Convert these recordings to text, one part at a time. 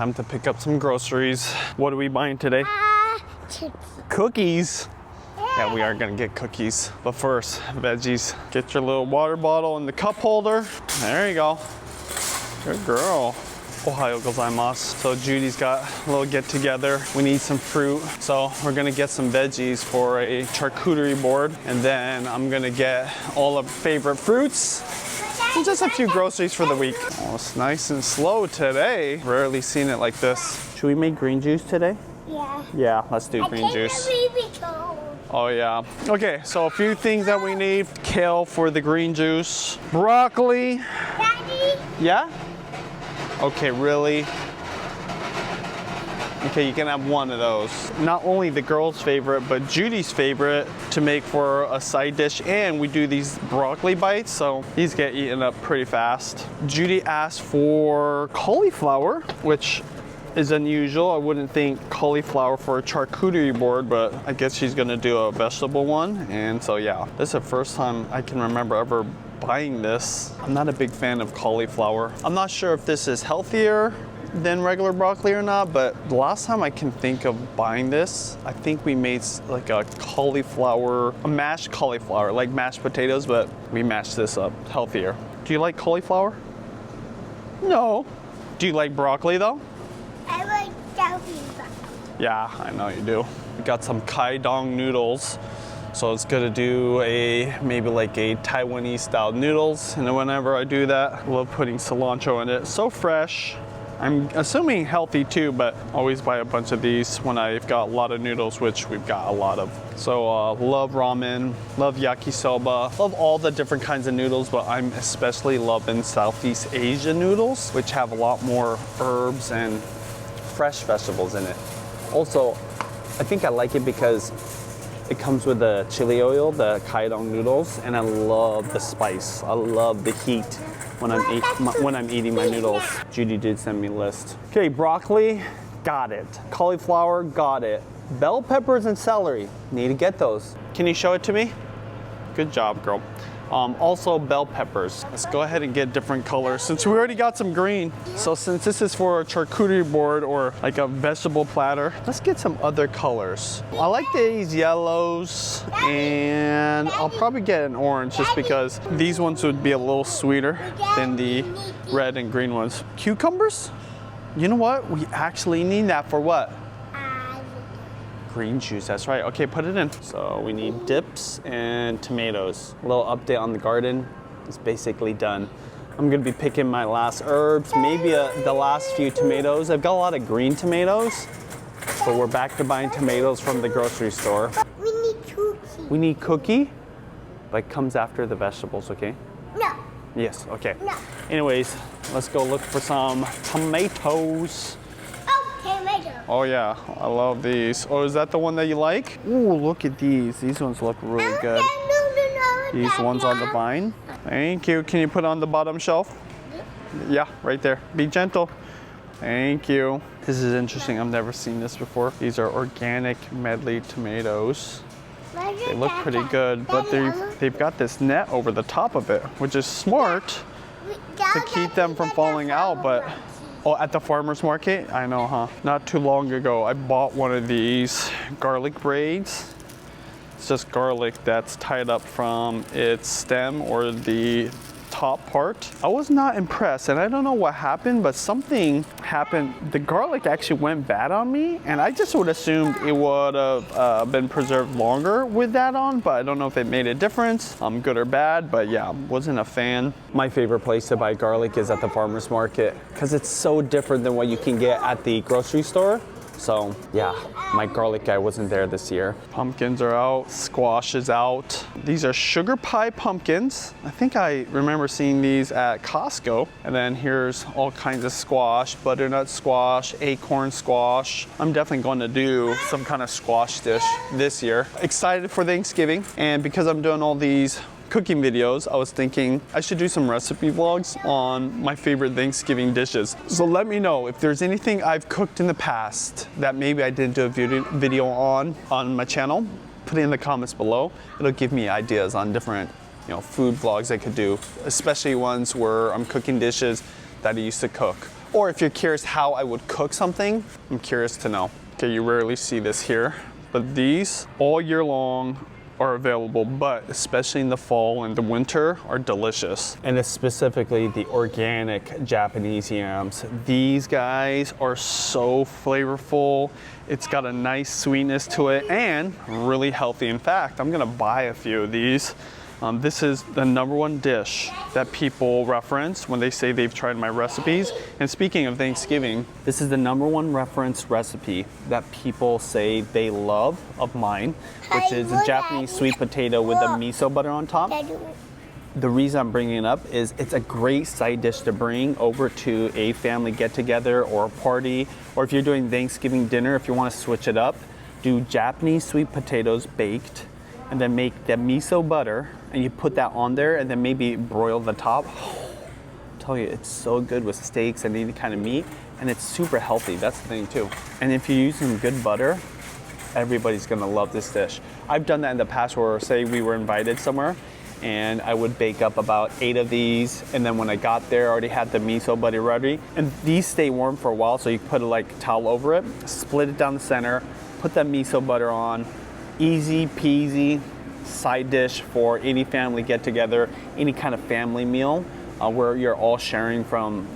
time to pick up some groceries. What are we buying today? Cookies. Yeah, we are gonna get cookies. But first, veggies. Get your little water bottle and the cup holder. There you go. Good girl. Ohayo gozaimasu. So Judy's got a little get together. We need some fruit. So we're gonna get some veggies for a charcuterie board. And then I'm gonna get all of favorite fruits and just a few groceries for the week. Oh, it's nice and slow today. Rarely seen it like this. Should we make green juice today? Yeah. Yeah, let's do green juice. Oh yeah. Okay, so a few things that we need. Kale for the green juice. Broccoli. Daddy? Yeah? Okay, really? Okay, you can have one of those. Not only the girl's favorite, but Judy's favorite to make for a side dish. And we do these broccoli bites, so these get eaten up pretty fast. Judy asked for cauliflower, which is unusual. I wouldn't think cauliflower for a charcuterie board, but I guess she's gonna do a vegetable one. And so yeah, this is the first time I can remember ever buying this. I'm not a big fan of cauliflower. I'm not sure if this is healthier than regular broccoli or not, but the last time I can think of buying this, I think we made like a mashed cauliflower, like mashed potatoes, but we mashed this up healthier. Do you like cauliflower? No. Do you like broccoli though? I like cauliflower. Yeah, I know you do. We got some kai dong noodles. So it's gonna do maybe like a Taiwanese style noodles. And then whenever I do that, I love putting cilantro in it. So fresh. I'm assuming healthy too, but always buy a bunch of these when I've got a lot of noodles, which we've got a lot of. So love ramen, love yakisoba, love all the different kinds of noodles, but I'm especially loving Southeast Asian noodles, which have a lot more herbs and fresh vegetables in it. Also, I think I like it because it comes with the chili oil, the kai dong noodles, and I love the spice. I love the heat when I'm eating my noodles. Judy did send me a list. Okay, broccoli, got it. Cauliflower, got it. Bell peppers and celery, need to get those. Can you show it to me? Good job, girl. Also bell peppers. Let's go ahead and get different colors since we already got some green. So since this is for a charcuterie board or like a vegetable platter, let's get some other colors. I like these yellows and I'll probably get an orange just because these ones would be a little sweeter than the red and green ones. Cucumbers? You know what? We actually need that for what? Green juice, that's right. Okay, put it in. So we need dips and tomatoes. A little update on the garden. It's basically done. I'm gonna be picking my last herbs, maybe the last few tomatoes. I've got a lot of green tomatoes, but we're back to buying tomatoes from the grocery store. We need cookie. We need cookie, but it comes after the vegetables, okay? No. Yes, okay. No. Anyways, let's go look for some tomatoes. Tomato. Oh yeah, I love these. Oh, is that the one that you like? Ooh, look at these. These ones look really good. These ones on the vine. Thank you. Can you put on the bottom shelf? Yeah, right there. Be gentle. Thank you. This is interesting. I've never seen this before. These are organic medley tomatoes. They look pretty good, but they've got this net over the top of it, which is smart to keep them from falling out, but oh, at the farmer's market? I know, huh? Not too long ago, I bought one of these garlic braids. It's just garlic that's tied up from its stem or the top part. I was not impressed, and I don't know what happened, but something happened. The garlic actually went bad on me, and I just would assumed it would have been preserved longer with that on, but I don't know if it made a difference, good or bad, but yeah, wasn't a fan. My favorite place to buy garlic is at the farmer's market because it's so different than what you can get at the grocery store. So yeah, my garlic guy wasn't there this year. Pumpkins are out, squash is out. These are sugar pie pumpkins. I think I remember seeing these at Costco. And then here's all kinds of squash, butternut squash, acorn squash. I'm definitely going to do some kind of squash dish this year. Excited for Thanksgiving. And because I'm doing all these cooking videos, I was thinking I should do some recipe vlogs on my favorite Thanksgiving dishes. So let me know if there's anything I've cooked in the past that maybe I didn't do a video on my channel. Put it in the comments below. It'll give me ideas on different food vlogs I could do, especially ones where I'm cooking dishes that I used to cook Or if you're curious how I would cook something, I'm curious to know. Okay, you rarely see this here, but these all year long are available, but especially in the fall and the winter are delicious. And it's specifically the organic Japanese yams. These guys are so flavorful. It's got a nice sweetness to it and really healthy. In fact, I'm gonna buy a few of these. This is the #1 dish that people reference when they say they've tried my recipes. And speaking of Thanksgiving, this is the #1 reference recipe that people say they love of mine, which is a Japanese sweet potato with the miso butter on top. The reason I'm bringing it up is it's a great side dish to bring over to a family get-together or a party, or if you're doing Thanksgiving dinner, if you want to switch it up, do Japanese sweet potatoes baked, and then make the miso butter, and you put that on there, and then maybe broil the top. I tell you, it's so good with steaks and any kind of meat, and it's super healthy. That's the thing too. And if you're using good butter, everybody's gonna love this dish. I've done that in the past where, say we were invited somewhere, and I would bake up about 8 of these, and then when I got there, I already had the miso butter ready. And these stay warm for a while, so you put a towel over it, split it down the center, put that miso butter on. Easy peasy side dish for any family get together, any kind of family meal where you're all sharing from,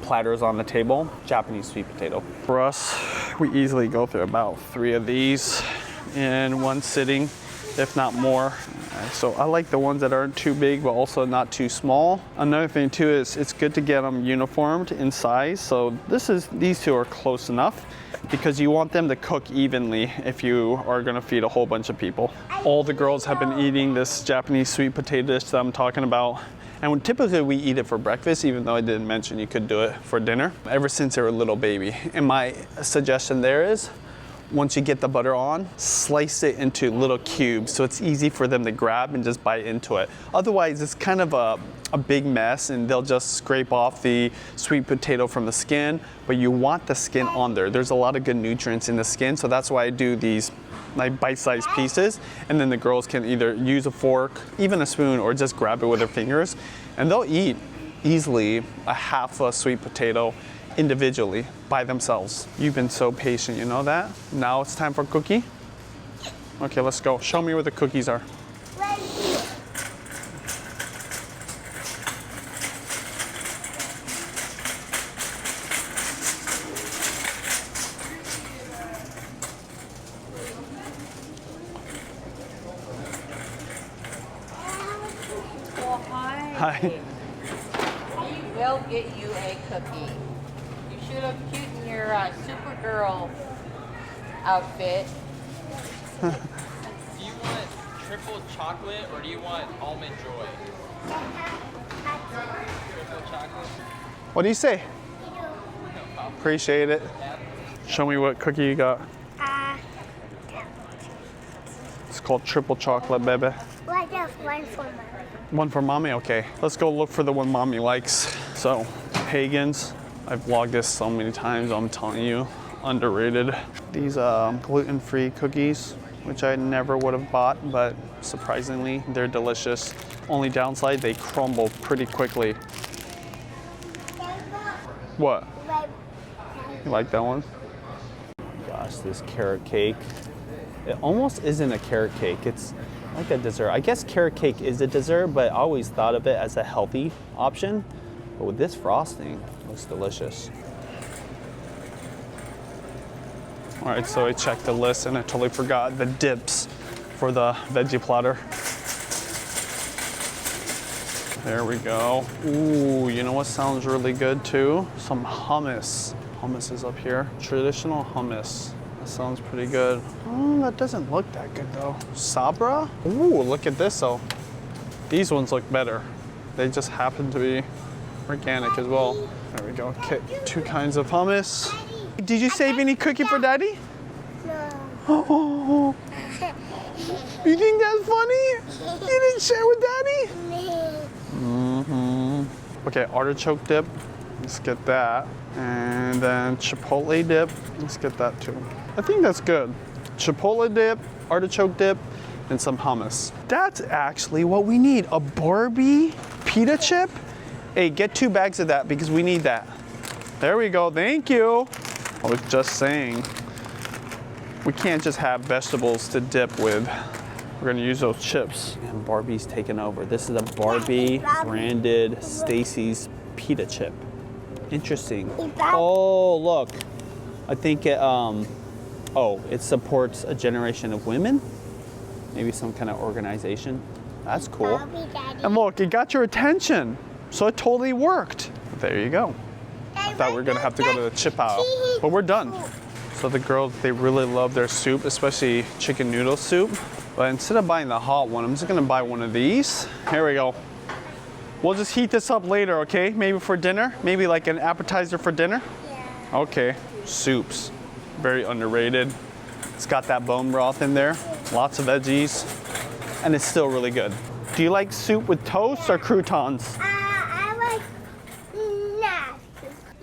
platters on the table. Japanese sweet potato. For us, we easily go through about 3 of these in one sitting, if not more. So I like the ones that aren't too big, but also not too small. Another thing too is it's good to get them uniformed in size. So these two are close enough, because you want them to cook evenly if you are gonna feed a whole bunch of people. All the girls have been eating this Japanese sweet potato dish that I'm talking about. And typically we eat it for breakfast, even though I didn't mention you could do it for dinner, ever since they were a little baby. And my suggestion there is, once you get the butter on, slice it into little cubes so it's easy for them to grab and just bite into it. Otherwise, it's kind of a big mess and they'll just scrape off the sweet potato from the skin, but you want the skin on there. There's a lot of good nutrients in the skin, so that's why I do these bite-sized pieces, and then the girls can either use a fork, even a spoon, or just grab it with their fingers, and they'll eat easily a half a sweet potato individually by themselves. You've been so patient, you know that? Now it's time for cookie? Okay, let's go. Show me where the cookies are. Right here. Well, hi. Hi. We will get you a cookie. You should have cute in your Supergirl outfit. Do you want triple chocolate or do you want almond joy? Triple chocolate? What do you say? Appreciate it. Show me what cookie you got. It's called triple chocolate, baby. What else? One for mommy. One for mommy? Okay. Let's go look for the one mommy likes. So, Hagen's. I've vlogged this so many times, I'm telling you, underrated. These gluten-free cookies, which I never would have bought, but surprisingly, they're delicious. Only downside, they crumble pretty quickly. What? You like that one? Gosh, this carrot cake. It almost isn't a carrot cake. It's like a dessert. I guess carrot cake is a dessert, but I always thought of it as a healthy option. But with this frosting, it looks delicious. All right, so I checked the list and I totally forgot the dips for the veggie platter. There we go. Ooh, you know what sounds really good too? Some hummus. Hummus is up here. Traditional hummus. That sounds pretty good. Oh, that doesn't look that good though. Sabra? Ooh, look at this though. These ones look better. They just happen to be organic as well. There we go. Get 2 kinds of hummus. Did you save any cookie for Daddy? No. Oh, you think that's funny? You didn't share with Daddy? Okay, artichoke dip. Let's get that. And then chipotle dip. Let's get that too. I think that's good. Chipotle dip, artichoke dip, and some hummus. That's actually what we need. A Barbie pita chip. Hey, get 2 bags of that because we need that. There we go, thank you. I was just saying, we can't just have vegetables to dip with. We're gonna use those chips. And Barbie's taking over. This is a Barbie branded Stacy's pita chip. Interesting. Oh, look. I think it, it supports a generation of women. Maybe some kind of organization. That's cool. And look, it got your attention. So it totally worked. There you go. I thought we were gonna have to go to the chip aisle, but we're done. So the girls, they really love their soup, especially chicken noodle soup. But instead of buying the hot one, I'm just gonna buy one of these. Here we go. We'll just heat this up later, okay? Maybe for dinner? Maybe like an appetizer for dinner? Yeah. Okay, soups, very underrated. It's got that bone broth in there, lots of veggies, and it's still really good. Do you like soup with toast or croutons? I like nuts.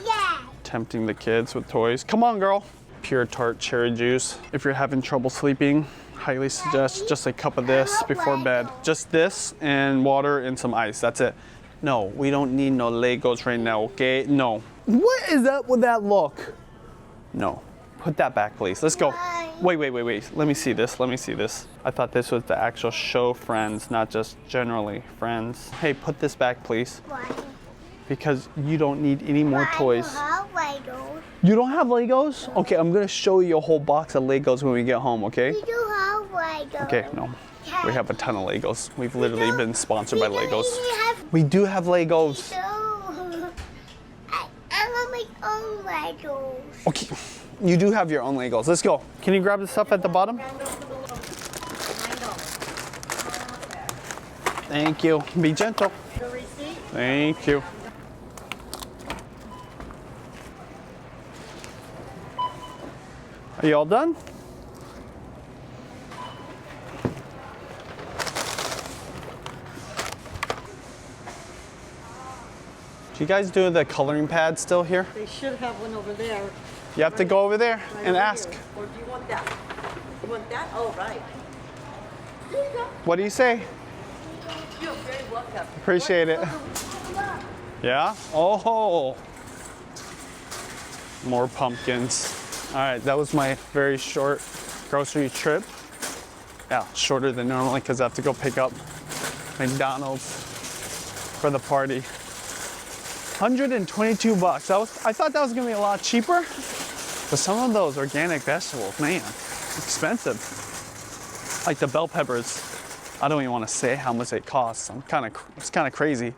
Yeah. Tempting the kids with toys. Come on, girl. Pure tart cherry juice. If you're having trouble sleeping, highly suggest just a cup of this before bed. Just this and water and some ice, that's it. No, we don't need no Legos right now, okay? No. What is that with that look? No, put that back, please. Let's go. Wait. Let me see this, I thought this was the actual show Friends, not just generally Friends. Hey, put this back, please. Why? Because you don't need any more toys. I don't have Legos. You don't have Legos? Okay, I'm gonna show you a whole box of Legos when we get home, okay? We do have Legos. Okay, no. We have a ton of Legos. We've literally been sponsored by We don't Legos. even have We do have Legos. I want my own Legos. Okay, you do have your own Legos. Let's go. Can you grab the stuff at the bottom? Thank you. Be gentle. Thank you. Are you all done? Do you guys do the coloring pad still here? They should have one over there. You have to go over there Right and over ask. here. Or do you want that? You want that? Oh, right. There you go. What do you say? You're very welcome. Appreciate it. Yeah? Oh. More pumpkins. All right, that was my very short grocery trip. Yeah, shorter than normally because I have to go pick up McDonald's for the party. 122 bucks. I thought that was gonna be a lot cheaper, but some of those organic vegetables, man, expensive. Like the bell peppers, I don't even want to say how much they cost. It's kind of crazy.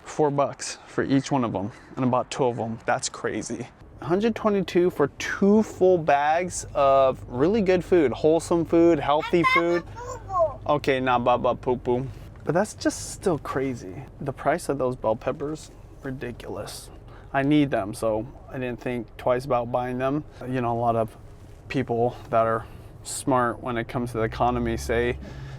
$4 for each one of them, and about 2 of them. That's crazy. 122 for 2 full bags of really good food, wholesome food, healthy food. Okay, not baba poo poo, but that's just still crazy. The price of those bell peppers, ridiculous. I need them, so I didn't think twice about buying them. You know, a lot of people that are smart when it comes to the economy say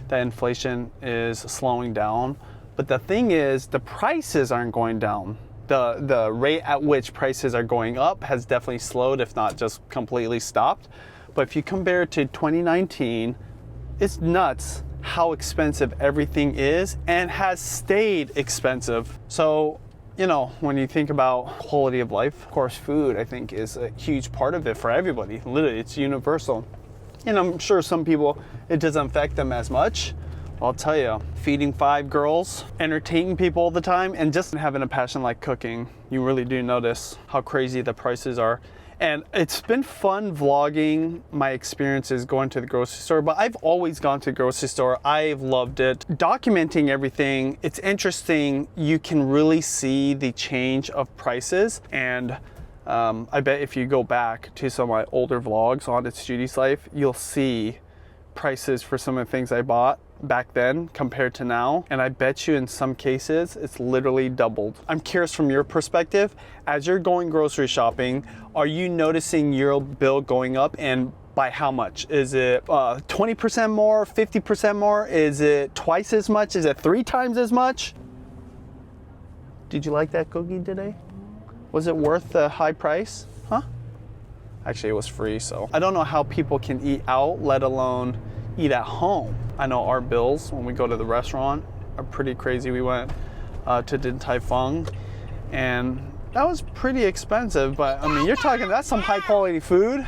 that inflation is slowing down, but the thing is, the prices aren't going down. The rate at which prices are going up has definitely slowed, if not just completely stopped. But if you compare it to 2019, it's nuts how expensive everything is and has stayed expensive. So, you know, when you think about quality of life, of course, food, I think, is a huge part of it for everybody. Literally, it's universal. And I'm sure some people, it doesn't affect them as much. I'll tell you, feeding 5 girls, entertaining people all the time, and just having a passion like cooking, you really do notice how crazy the prices are. And it's been fun vlogging my experiences going to the grocery store, but I've always gone to the grocery store. I've loved it. Documenting everything, it's interesting. You can really see the change of prices. And I bet if you go back to some of my older vlogs on It's Judy's Life, you'll see prices for some of the things I bought back then compared to now, and I bet you in some cases it's literally doubled. I'm curious from your perspective, as you're going grocery shopping, are you noticing your bill going up, and by how much? Is it 20% more, 50% more? Is it twice as much? Is it 3 times as much? Did you like that cookie today? Was it worth the high price? Huh? Actually, it was free, so. I don't know how people can eat out, let alone eat at home. I know our bills when we go to the restaurant are pretty crazy. We went to Din Tai Fung, and that was pretty expensive, but I mean, you're talking, that's some high quality food.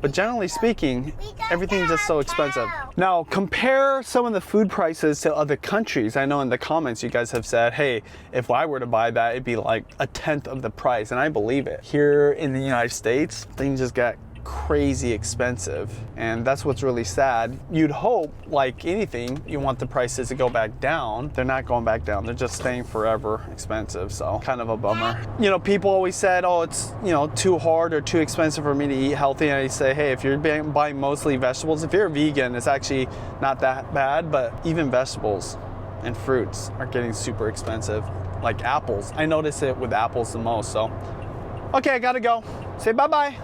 But generally speaking, everything's just so expensive. Now, compare some of the food prices to other countries. I know in the comments you guys have said, hey, if I were to buy that, it'd be like a tenth of the price, and I believe it. Here in the United States, things just got crazy expensive, and that's what's really sad. You'd hope, like anything, you want the prices to go back down. They're not going back down. They're just staying forever expensive, so kind of a bummer. You know, people always said, oh, it's, you know, too hard or too expensive for me to eat healthy, and I say, hey, if you're buying mostly vegetables, if you're a vegan, it's actually not that bad, but even vegetables and fruits are getting super expensive. Like apples. I notice it with apples the most, so. Okay, I gotta go. Say bye-bye.